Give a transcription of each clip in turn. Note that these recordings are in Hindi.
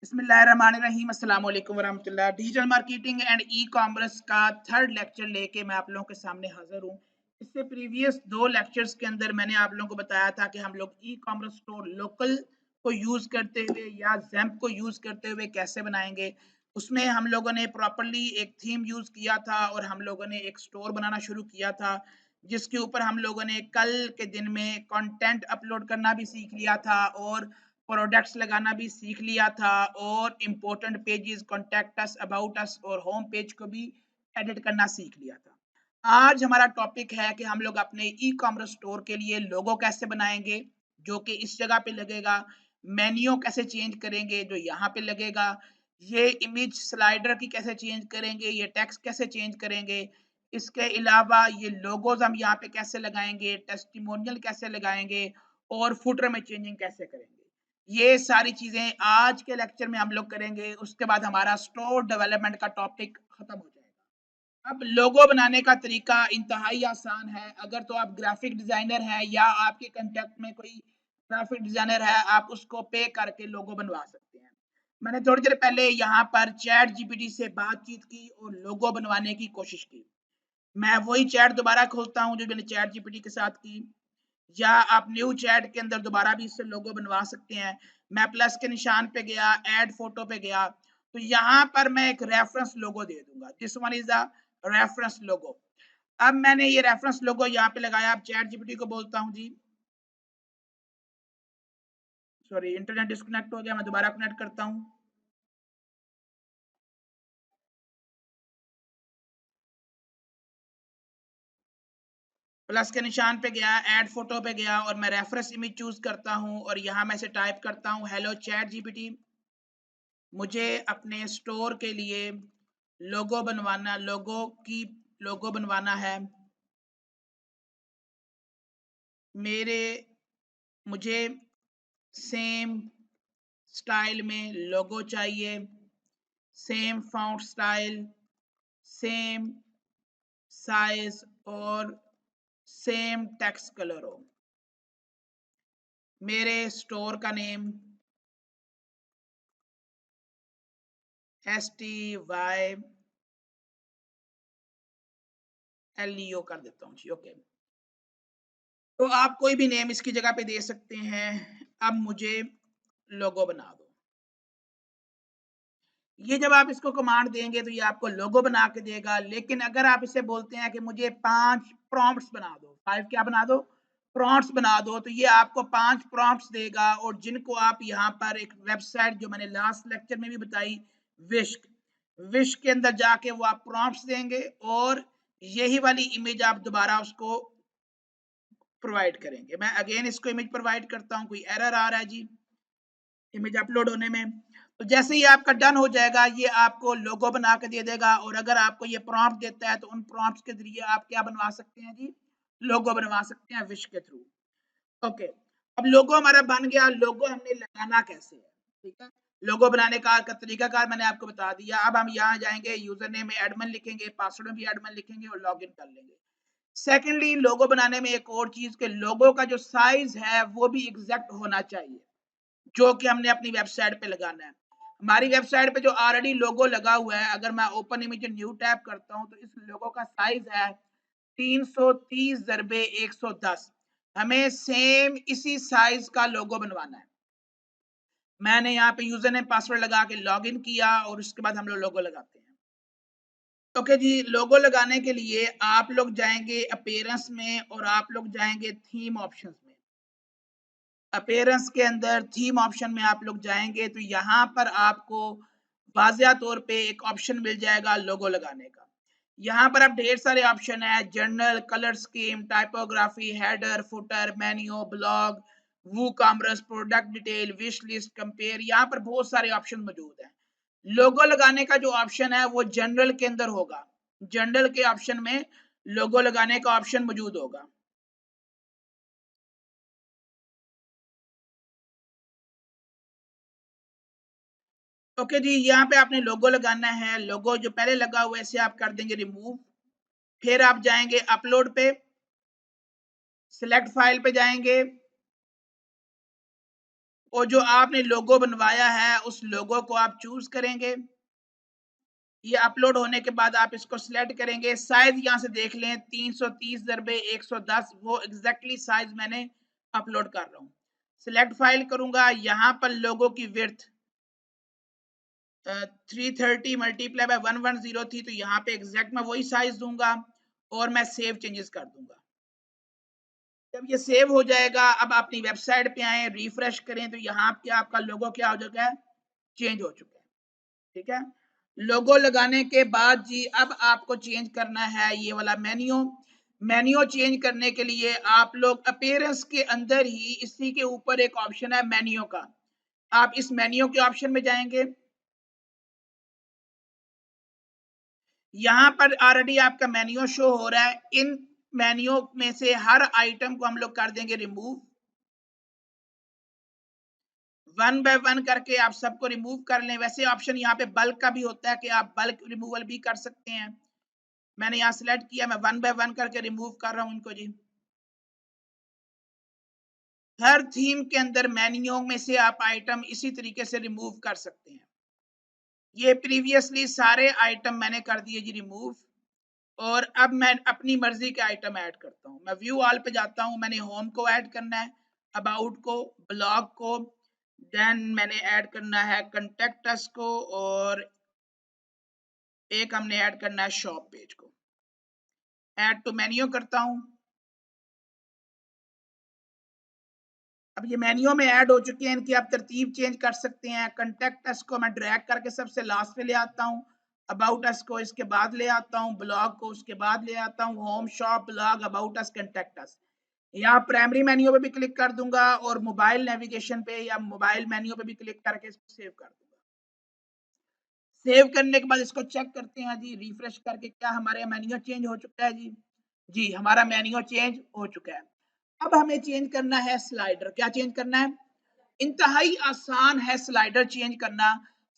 बिस्मिल्लाहिर्रहमानिर्रहीम अस्सलाम वालेकुम वरहमतुल्लाह। Digital marketing and e commerce का थर्ड लेक्चर लेके मैं आप लोगों के सामने हाजिर हूँ। इससे प्रीवियस 2 लेक्चर्स के अंदर मैंने आप लोगों को बताया था कि हम लोग ई कॉमर्स स्टोर लोकल को यूज़ करते हुए या ज़ैम्प को यूज़ करते हुए कैसे बनाएंगे। उसमें हम लोगों ने प्रॉपर्ली एक थीम यूज़ किया था और हम लोगों ने एक स्टोर बनाना शुरू किया था, जिसके ऊपर हम लोगों ने कल के दिन में कंटेंट अपलोड करना भी सीख लिया था और प्रोडक्ट्स लगाना भी सीख लिया था और important pages, contact us, about us और होम पेज को भी एडिट करना सीख लिया था। आज हमारा टॉपिक है कि हम लोग अपने ई कॉमर्स स्टोर के लिए लोगो कैसे बनाएंगे, जो कि इस जगह पे लगेगा। मेन्यू कैसे चेंज करेंगे, जो यहाँ पे लगेगा। ये इमेज स्लाइडर की कैसे चेंज करेंगे, ये टेक्स्ट कैसे चेंज करेंगे। इसके अलावा ये लोगोज हम यहाँ पे कैसे लगाएंगे, टेस्टिमोनियल कैसे लगाएंगे और फुटर में चेंजिंग कैसे करेंगे। ये सारी चीजें आज के लेक्चर में हम लोग करेंगे। उसके बाद हमारा स्टोर डेवलपमेंट का टॉपिक खत्म हो जाएगा। अब लोगो बनाने का तरीका इंतहाई आसान है। अगर तो आप ग्राफिक डिजाइनर हैं या आपके कांटेक्ट में कोई ग्राफिक डिजाइनर है, आप उसको पे करके लोगो बनवा सकते हैं। मैंने थोड़ी देर पहले यहाँ पर चैट जीपीटी से बातचीत की और लोगो बनवाने की कोशिश की। मैं वही चैट दोबारा खोलता हूँ जो मैंने चैट जीपीटी के साथ की, या आप न्यू चैट के अंदर दोबारा भी इससे लोगो बनवा सकते हैं। मैं प्लस के निशान पे गया, ऐड फोटो पे गया, तो यहाँ पर मैं एक रेफरेंस लोगो दे दूंगा। This one is the reference logo. अब मैंने ये रेफरेंस लोगो यहाँ पे लगाया। अब चैट जीपीटी को बोलता हूँ जी, सॉरी इंटरनेट डिस्कनेक्ट हो गया, मैं दोबारा कनेक्ट करता हूँ। प्लस के निशान पे गया, ऐड फोटो पे गया और मैं रेफरेंस इमेज चूज करता हूँ और यहाँ मैं से टाइप करता हूँ, हेलो चैट जीपीटी, मुझे अपने स्टोर के लिए लोगो बनवाना है। मेरे मुझे सेम स्टाइल में लोगो चाहिए, same font style, same size और सेम टेक्स्ट कलर हो। मेरे स्टोर का नेम STYLEO कर देता हूँ जी, ओके। तो आप कोई भी नेम इसकी जगह पे दे सकते हैं। अब मुझे लोगो बना दो। ये जब आप इसको कमांड देंगे तो ये आपको लोगो बना के देगा। लेकिन अगर आप इसे बोलते हैं कि मुझे 5 प्रॉम्प्ट्स बना दो, 5 क्या बना दो, प्रॉम्प्ट्स बना दो, तो ये आपको 5 प्रॉम्प्ट्स देगा और जिनको आप यहाँ पर एक वेबसाइट जो मैंने लास्ट लेक्चर में भी बताई, विश्क, विश्क के अंदर जाके वो आप प्रॉम्प्ट्स देंगे और यही वाली इमेज आप दोबारा उसको प्रोवाइड करेंगे। मैं अगेन इसको इमेज प्रोवाइड करता हूँ, कोई एरर आ रहा है जी इमेज अपलोड होने में। तो जैसे ही आपका डन हो जाएगा, ये आपको लोगो बना के दे देगा। और अगर आपको ये प्रॉम्प्ट देता है तो उन प्रॉम्प्ट्स के जरिए आप क्या बनवा सकते हैं जी, लोगो बनवा सकते हैं विश के थ्रू। ओके, अब लोगो हमारा बन गया। लोगो हमने लगाना कैसे है, ठीक है। लोगो बनाने का तरीकाकार मैंने आपको बता दिया। अब हम यहाँ जाएंगे, यूजर नेम में एडमिन लिखेंगे, पासवर्ड में भी एडमिन लिखेंगे और लॉगिन कर लेंगे। सेकेंडली, लोगो बनाने में एक और चीज के लोगो का जो साइज है वो भी एग्जैक्ट होना चाहिए, जो कि हमने अपनी वेबसाइट पे लगाना है। हमारी वेबसाइट पे जो ऑलरेडी लोगो लगा हुआ है, अगर मैं ओपन इमेज न्यू टैब करता हूं तो इस लोगो का साइज है 330x110। हमें सेम इसी साइज का लोगो बनवाना है। मैंने यहाँ पे यूजर नेम पासवर्ड लगा के लॉगिन किया और उसके बाद हम लोग लोगो लगाते हैं। ओके जी, लोगो लगाने के लिए आप लोग जाएंगे अपीयरेंस में और आप लोग जाएंगे थीम ऑप्शंस में। अपीयरेंस के अंदर थीम ऑप्शन में आप लोग जाएंगे तो यहाँ पर आपको वाज़िया तौर पे एक ऑप्शन मिल जाएगा लोगो लगाने का। यहाँ पर अब ढेर सारे ऑप्शन है, general, colour scheme, typography, header, footer, menu, blog, WooCommerce, product detail, wish list, compare, यहाँ पर बहुत सारे ऑप्शन मौजूद हैं। लोगो लगाने का जो ऑप्शन है वो जनरल के अंदर होगा। जनरल के ऑप्शन में लोगो लगाने का ऑप्शन मौजूद होगा। ओके जी, यहाँ पे आपने लोगो लगाना है। लोगो जो पहले लगा हुआ है इसे आप कर देंगे रिमूव। फिर आप जाएंगे अपलोड पे, सिलेक्ट फाइल पे जाएंगे और जो आपने लोगो बनवाया है उस लोगो को आप चूज करेंगे। ये अपलोड होने के बाद आप इसको सिलेक्ट करेंगे। साइज यहाँ से देख लें 330x110, वो एग्जैक्टली साइज मैंने अपलोड कर रहा हूँ। सिलेक्ट फाइल करूंगा, यहाँ पर लोगो की विड्थ 330 मल्टीप्लाई बाय 110 थी, तो यहाँ पे एग्जैक्ट मैं वही साइज दूंगा और मैं सेव चेंजेस कर दूंगा। जब ये सेव हो जाएगा, अब अपनी वेबसाइट पे आए, रिफ्रेश करें, तो यहाँ पे आपका लोगो क्या हो चुका है, चेंज हो चुका है। ठीक है, लोगो लगाने के बाद जी अब आपको चेंज करना है ये वाला मेन्यू। मेन्यू चेंज करने के लिए आप लोग अपीयरेंस के अंदर ही इसी के ऊपर एक ऑप्शन है मेन्यू का, आप इस मेन्यू के ऑप्शन में जाएंगे। यहाँ पर ऑलरेडी आपका मेन्यू शो हो रहा है। इन मेन्यू में से हर आइटम को हम लोग कर देंगे रिमूव। वन बाय वन करके आप सबको रिमूव कर लें। वैसे ऑप्शन यहाँ पे बल्क का भी होता है कि आप बल्क रिमूवल भी कर सकते हैं। मैंने यहाँ सिलेक्ट किया, मैं वन बाय वन करके रिमूव कर रहा हूँ इनको जी। हर थीम के अंदर मेन्यू में से आप आइटम इसी तरीके से रिमूव कर सकते हैं। ये प्रीवियसली सारे आइटम मैंने कर दिए जी रिमूव, और अब मैं अपनी मर्जी के आइटम ऐड करता हूँ। मैं व्यू ऑल पे जाता हूँ, मैंने होम को ऐड करना है, अबाउट को, ब्लॉग को, देन मैंने ऐड करना है कंटेक्ट अस को, और एक हमने ऐड करना है शॉप पेज को। ऐड टू मेन्यू करता हूँ। अब ये मेन्यू में ऐड हो चुके हैं, इनकी आप तरतीब चेंज कर सकते हैं। कंटेक्ट अस को मैं ड्रैग करके सबसे लास्ट पे ले आता हूँ, अबाउट अस को इसके बाद ले आता हूँ, ब्लॉग को उसके बाद ले आता हूँ, home, shop, blog, about us, contact us. यहाँ प्राइमरी मेन्यू पे भी क्लिक कर दूंगा और मोबाइल नेविगेशन पे या मोबाइल मेन्यू पे भी क्लिक करके इसको सेव कर दूंगा। सेव करने के बाद इसको चेक करते हैं जी, रिफ्रेश करके, क्या हमारे मेन्यू चेंज हो चुका है जी? जी हमारा मेन्यू चेंज हो चुका है। अब हमें चेंज करना है स्लाइडर। क्या चेंज करना है? इंतहाई आसान है स्लाइडर चेंज करना।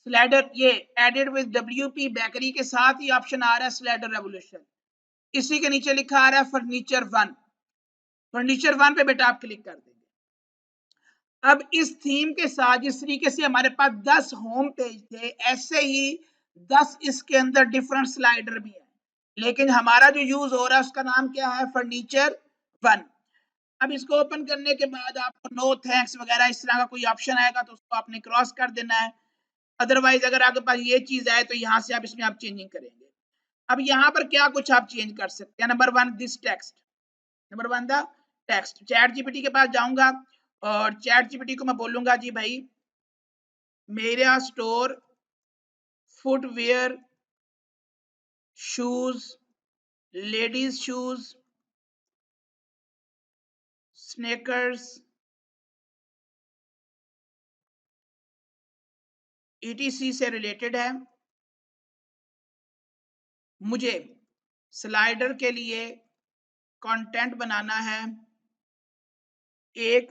स्लाइडर ये एडेड विद WP बेकरी के साथ ही ऑप्शन आ रहा है स्लाइडर रेवोल्यूशन। इसी के नीचे लिखा आ रहा है फर्नीचर वन। फर्नीचर वन पे बेटा आप क्लिक कर देंगे। अब इस थीम के साथ जिस तरीके से हमारे पास 10 होम पेज थे, ऐसे ही 10 इसके अंदर डिफरेंट स्लाइडर भी है, लेकिन हमारा जो यूज हो रहा है उसका नाम क्या है, फर्नीचर वन। अब इसको ओपन करने के बाद आपको नो थैंक्स वगैरह इस तरह का कोई ऑप्शन आएगा तो उसको आपने क्रॉस कर देना है। अदरवाइज अगर आपके पास ये चीज आए तो यहाँ से आप इसमें आप चेंजिंग करेंगे। अब यहाँ पर क्या कुछ आप चेंज कर सकते हैं। Number one, this text. Number one, the text. Chat GPT के पास जाऊंगा और चैट जीपीटी को मैं बोलूंगा जी भाई मेरा store footwear, shoes, ladies shoes, sneakers, ETC से रिलेटेड है। मुझे स्लाइडर के लिए कंटेंट बनाना है, एक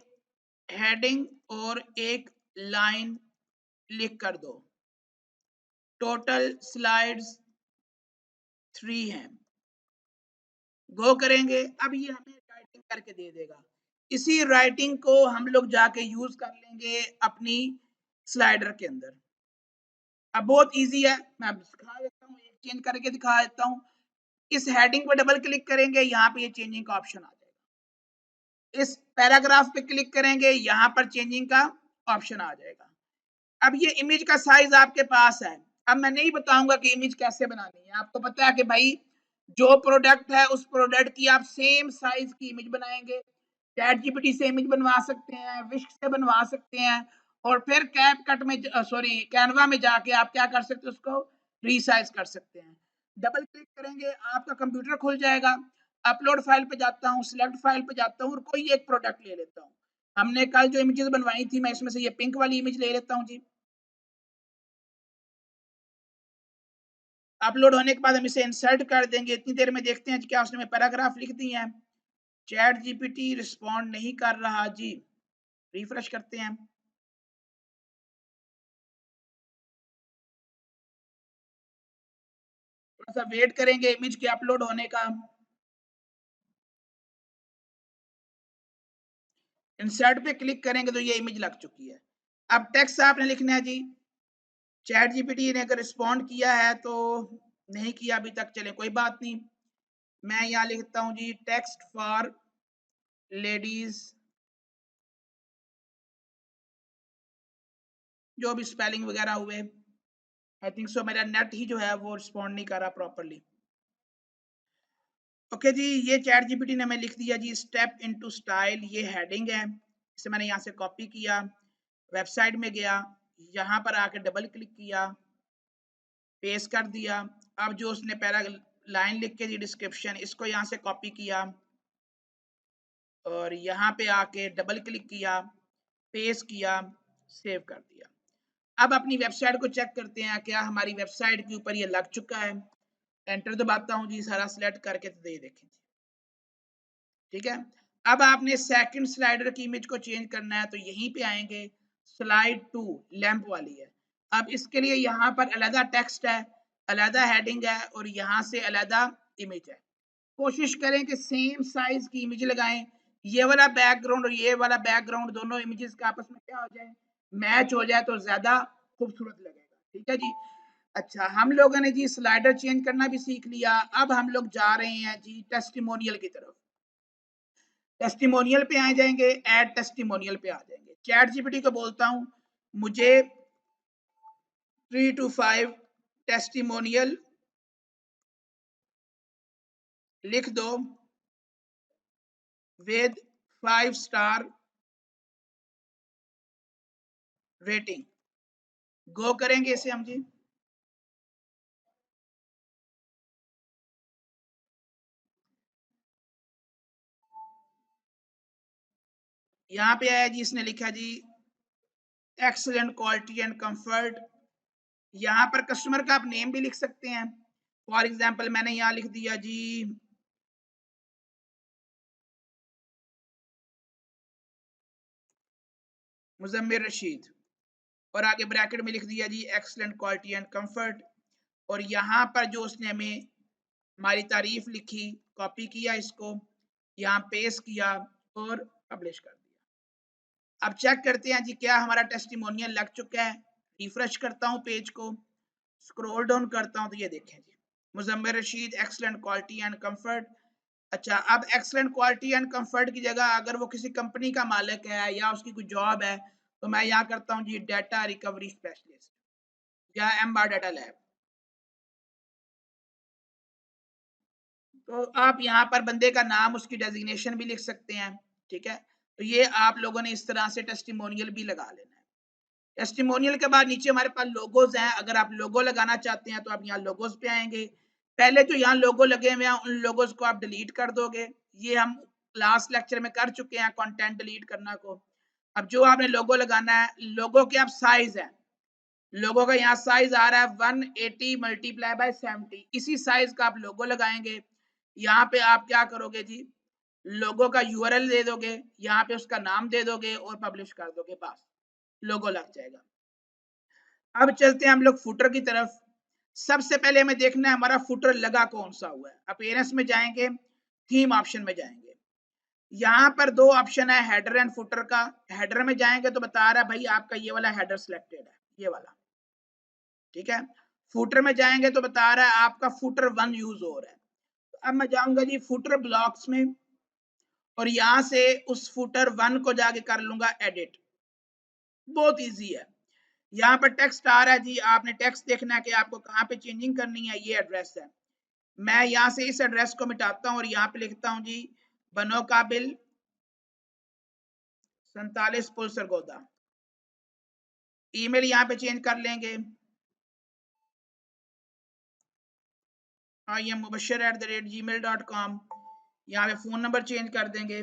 हेडिंग और एक लाइन लिख कर दो। टोटल स्लाइड्स 3 हैं। गो करेंगे, अब ये हमें राइटिंग करके दे देगा। इसी राइटिंग को हम लोग जाके यूज कर लेंगे अपनी स्लाइडर के अंदर। अब बहुत इजी है, मैं अब दिखा देता हूँ, एक चेंज करके दिखा देता हूँ। इस हेडिंग पर डबल क्लिक करेंगे, यहाँ पे ये चेंजिंग का ऑप्शन आ जाएगा। इस पैराग्राफ पे क्लिक करेंगे, यहाँ पर चेंजिंग का ऑप्शन आ जाएगा। अब ये इमेज का साइज आपके पास है। अब मैं नहीं बताऊंगा कि इमेज कैसे बनानी है, आपको पता है कि भाई जो प्रोडक्ट है उस प्रोडक्ट की आप सेम साइज की इमेज बनाएंगे। चैट जीपीटी से इमेज बनवा सकते हैं, विस्क से बनवा सकते हैं, और फिर कैप कट में सॉरी कैनवा में जाके आप क्या कर सकते हैं, उसको रीसाइज कर सकते हैं। डबल क्लिक करेंगे, आपका कंप्यूटर खुल जाएगा। अपलोड फाइल पे जाता हूँ, सिलेक्ट फाइल पे जाता हूँ और कोई एक प्रोडक्ट ले लेता हूँ। हमने कल जो इमेजेस बनवाई थी, मैं इसमें से ये पिंक वाली इमेज ले लेता हूँ जी। अपलोड होने के बाद हम इसे इंसर्ट कर देंगे। इतनी देर में देखते हैं क्या उसने पैराग्राफ लिख दी है। चैट जीपीटी रिस्पॉन्ड नहीं कर रहा जी, रिफ्रेश करते हैं। थोड़ा सा वेट करेंगे इमेज के अपलोड होने का। इंसर्ट पे क्लिक करेंगे तो ये इमेज लग चुकी है। अब टेक्स्ट आपने लिखना है जी। चैट जीपीटी ने अगर रिस्पॉन्ड किया है तो नहीं किया अभी तक, चले कोई बात नहीं। मैं यहाँ लिखता हूँ जी टेक्स्ट फॉर लेडीज, जो भी स्पेलिंग वगैरह हुए। आई थिंक सो मेरा नेट ही जो है वो रिस्पॉन्ड नहीं कर रहा प्रॉपरली। ओके जी, ये चैट जीपीटी ने हमें लिख दिया जी स्टेप इनटू स्टाइल, ये हेडिंग है। इसे मैंने यहाँ से कॉपी किया, वेबसाइट में गया, यहाँ पर आके डबल क्लिक किया, पेस्ट कर दिया। अब जो उसने पहला लाइन लिख के दी डिस्क्रिप्शन, इसको यहाँ से कॉपी किया और यहाँ पे आके डबल क्लिक किया, पेस्ट किया, सेव कर दिया। अब अपनी वेबसाइट को चेक करते हैं क्या हमारी वेबसाइट के ऊपर ये लग चुका है। एंटर दबाता हूँ जी, सारा सिलेक्ट करके, तो ये देखें ठीक है। अब आपने सेकंड स्लाइडर की इमेज को चेंज करना है तो यहीं पे आएंगे, स्लाइड 2 लैंप वाली है। अब इसके लिए यहाँ पर अलग टेक्स्ट है, अलग हेडिंग है और यहाँ से अलग इमेज है। कोशिश करें कि सेम साइज की इमेज लगाएं। ये वाला बैकग्राउंड और ये वाला बैकग्राउंड दोनों इमेजेस का आपस में क्या हो जाए, मैच हो जाए तो ज्यादा खूबसूरत लगेगा। ठीक है जी। अच्छा, हम लोगों ने जी स्लाइडर चेंज करना भी सीख लिया। अब हम लोग जा रहे हैं जी टेस्टिमोनियल की तरफ। टेस्टिमोनियल पे आ जाएंगे, ऐड टेस्टिमोनियल पे आ जाएंगे। चैट जीपीटी को बोलता हूं मुझे 3 to 5 टेस्टिमोनियल लिख दो विद 5 स्टार रेटिंग। गो करेंगे इसे हम जी। यहाँ पे आया जी, इसने लिखा जी एक्सीलेंट क्वालिटी एंड कंफर्ट। यहाँ पर कस्टमर का आप नेम भी लिख सकते हैं। फॉर एग्जांपल मैंने यहाँ लिख दिया जी मुजम्मिल रशीद और आगे ब्रैकेट में लिख दिया जी एक्सीलेंट क्वालिटी एंड कंफर्ट। और यहाँ पर जो उसने हमें हमारी तारीफ लिखी, कॉपी किया, इसको यहाँ पेस्ट किया और पब्लिश कर दिया। अब चेक करते हैं जी क्या हमारा टेस्टिमोनियल लग चुका है। रिफ्रेश करता हूँ पेज को, स्क्रॉल डाउन करता हूँ तो ये देखें जी Muzammil Rashid excellent quality and comfort. अच्छा, अब एक्सीलेंट क्वालिटी एंड कंफर्ट की जगह अगर वो किसी कंपनी का मालिक है या उसकी कोई जॉब है तो मैं यहाँ करता हूँ जी डाटा रिकवरी स्पेशलिस्ट या एम्बा डाटा लैब। तो आप यहाँ पर बंदे का नाम, उसकी डेजिग्नेशन भी लिख सकते हैं। ठीक है, तो ये आप लोगों ने इस तरह से टेस्टिमोनियल भी लगा लेना है। टेस्टिमोनियल के बाद नीचे हमारे पास लोगोज हैं। अगर आप लोगो लगाना चाहते हैं तो आप यहाँ लोगोज पे आएंगे। पहले जो यहाँ लोगो लगे हुए हैं उन लोगोज को आप डिलीट कर दोगे। ये हम लास्ट लेक्चर में कर चुके हैं, कंटेंट डिलीट करना को। अब जो आपने लोगो लगाना है, लोगो के आप साइज है, लोगों का यहाँ साइज आ रहा है 180 मल्टीप्लाई बाय 70, इसी साइज का आप लोगो लगाएंगे। यहाँ पे आप क्या करोगे जी, लोगो का यूआरएल दे दोगे, यहाँ पे उसका नाम दे दोगे और पब्लिश कर दोगे, बस लोगो लग जाएगा। अब चलते हैं हम लोग फुटर की तरफ। सबसे पहले हमें देखना है हमारा फुटर लगा कौन सा हुआ है। अपीयरेंस में जाएंगे, थीम ऑप्शन में जाएंगे, यहाँ पर दो ऑप्शन है हेडर एंड फुटर का। हेडर में जाएंगे तो बता रहा है भाई आपका ये वाला हेडर सिलेक्टेड है, ये वाला। ठीक है, फुटर में जाएंगे तो बता रहा है आपका फुटर 1 यूज हो रहा है। तो अब मैं जाऊंगा जी फुटर ब्लॉक्स में और यहां से उस फुटर 1 को जाके कर लूंगा एडिट। बहुत इजी है। यहाँ पर टेक्स्ट आ रहा है जी, आपने टेक्स्ट देखना है कि आपको कहाँ पे चेंजिंग करनी है। ये एड्रेस है, मैं यहाँ से इस एड्रेस को मिटाता हूँ और यहाँ पे लिखता हूँ जी बनो काबिल 47 पुल सरगोदा। ईमेल यहाँ पे चेंज कर लेंगे, IAMMubashir@gmail.com। यहाँ पे फोन नंबर चेंज कर देंगे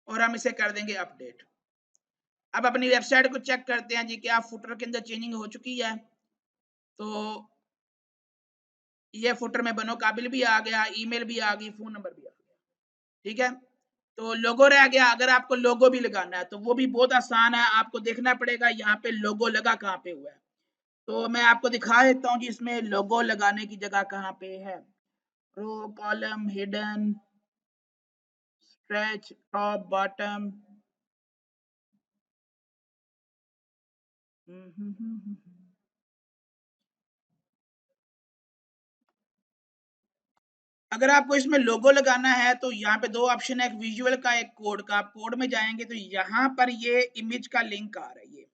और हम इसे कर देंगे अपडेट। अब अपनी वेबसाइट को चेक करते हैं जी क्या फुटर के अंदर चेंजिंग हो चुकी है। तो ये फुटर में बनो काबिल भी आ गया, ईमेल भी आ गई, फोन नंबर भी आ गया। ठीक है, तो लोगो रह गया। अगर आपको लोगो भी लगाना है तो वो भी बहुत आसान है, आपको देखना पड़ेगा यहाँ पे लोगो लगा कहाँ पे हुआ है। तो मैं आपको दिखा देता हूँ जी इसमें लोगो लगाने की जगह कहाँ पे है। Row, column, hidden, stretch, top, bottom, अगर आपको इसमें लोगो लगाना है तो यहाँ पे दो ऑप्शन है, एक विजुअल का एक कोड का। आप कोड में जाएंगे तो यहाँ पर ये इमेज का लिंक आ रहा है, ये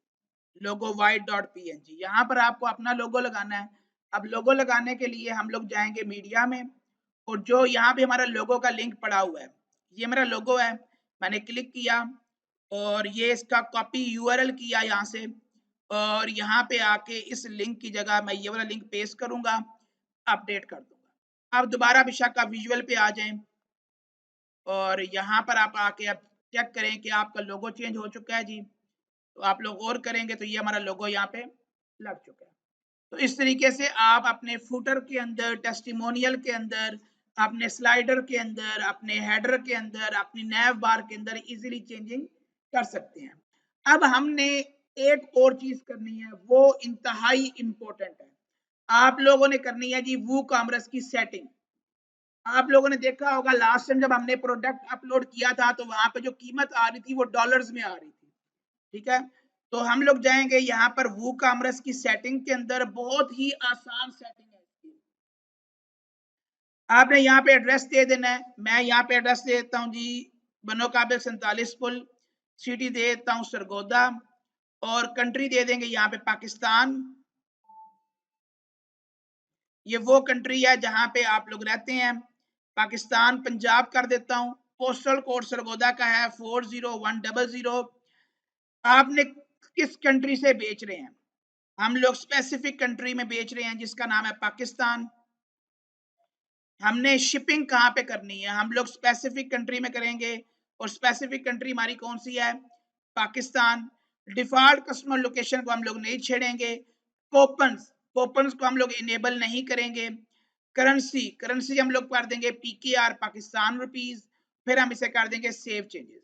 लोगो white.png। यहाँ पर आपको अपना लोगो लगाना है। अब लोगो लगाने के लिए हम लोग जाएंगे मीडिया में, और जो यहाँ पे हमारा लोगो का लिंक पड़ा हुआ है, ये मेरा लोगो है, मैंने क्लिक किया और ये इसका कॉपी यूआरएल किया यहाँ से, और यहाँ पे आके इस लिंक की जगह मैं ये वाला लिंक पेस्ट करूंगा, अपडेट कर दूंगा। अब दोबारा विशाखा विजुअल पे आ जाएं और यहाँ पर आप आके अब चेक करें कि आपका लोगो चेंज हो चुका है जी। तो आप लोग और करेंगे तो ये हमारा लोगो यहाँ पे लग चुका है। तो इस तरीके से आप अपने फुटर के अंदर, टेस्टिमोनियल के अंदर, अपने स्लाइडर के अंदर, अपने हेडर के अंदर, अपनी नैव बार के अंदर इजीली चेंजिंग कर सकते हैं। अब हमने एक और चीज करनी है, वो इंतहाई इंपॉर्टेंट है। आप लोगों ने करनी है जी वूकॉमर्स की सेटिंग। आप लोगों ने देखा होगा लास्ट टाइम जब हमने प्रोडक्ट अपलोड किया था तो वहां पे जो कीमत आ रही थी वो डॉलर्स में आ रही थी, ठीक है। तो हम लोग जाएंगे यहाँ पर वूकॉमर्स की सेटिंग के अंदर, बहुत ही आसान सेटिंग है इसकी। आपने यहाँ पे एड्रेस दे देना है। मैं यहाँ पे एड्रेस दे देता हूँ जी, बनो काबिल 47 पुल, सिटी दे देता हूँ सरगोदा, और कंट्री दे देंगे यहाँ पे पाकिस्तान। ये वो कंट्री है जहां पे आप लोग रहते हैं, पाकिस्तान। पंजाब कर देता हूं, पोस्टल कोड सरगोदा का है 40100। आपने किस कंट्री से बेच रहे हैं? हम लोग स्पेसिफिक कंट्री में बेच रहे हैं जिसका नाम है पाकिस्तान। हमने शिपिंग कहाँ पे करनी है? हम लोग स्पेसिफिक कंट्री में करेंगे, और स्पेसिफिक कंट्री हमारी कौन सी है? पाकिस्तान। डिफॉल्ट कस्टमर लोकेशन को हम लोग नहीं छेड़ेंगे। कोपन्स को हम लोग इनेबल नहीं करेंगे। करेंसी हम लोग कर देंगे पीकेआर, पाकिस्तान रुपीज। फिर हम इसे कर देंगे सेव चेंजेस।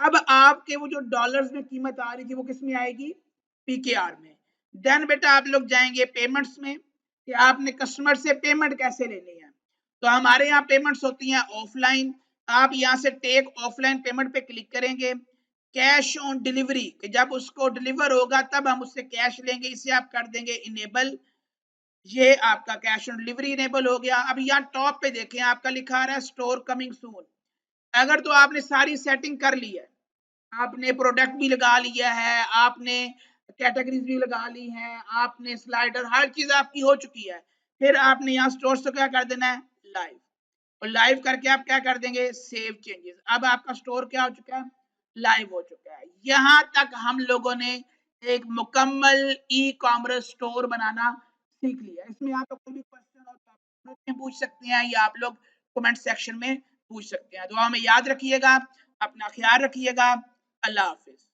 अब आपके वो जो डॉलर्स में कीमत आ रही थी वो किस में आएगी? पीकेआर में। देन बेटा आप लोग जाएंगे पेमेंट्स में, कि आपने कस्टमर से पेमेंट कैसे लेनी है। तो हमारे यहाँ पेमेंट्स होती हैं ऑफलाइन। आप यहाँ से टेक ऑफलाइन पेमेंट पे क्लिक करेंगे। कैश ऑन डिलीवरी, कि जब उसको डिलीवर होगा तब हम उससे कैश लेंगे, इसे आप कर देंगे इनेबल। ये आपका कैश ऑन डिलीवरी इनेबल हो गया। अब यहाँ टॉप पे देखें आपका लिखा आ रहा है स्टोर कमिंग सून। अगर तो आपने सारी सेटिंग कर ली है, आपने प्रोडक्ट भी लगा लिया है, आपने कैटेगरीज भी लगा ली हैं, आपने स्लाइडर, हर चीज आपकी हो चुकी है, फिर आपने यहाँ स्टोर से क्या कर देना है? लाइव। और लाइव करके आप क्या कर देंगे? Save changes. अब आपका स्टोर क्या हो चुका है? लाइव हो चुका है। यहां तक हम लोगों ने एक मुकम्मल ई कॉमर्स स्टोर बनाना सीख लिया। इसमें आप लोग कोई भी क्वेश्चन हो तो आप पूछ सकते हैं, या आप लोग कमेंट सेक्शन में पूछ सकते हैं। दुआ में याद रखिएगा, अपना ख्याल रखिएगा। अल्लाह हाफिज।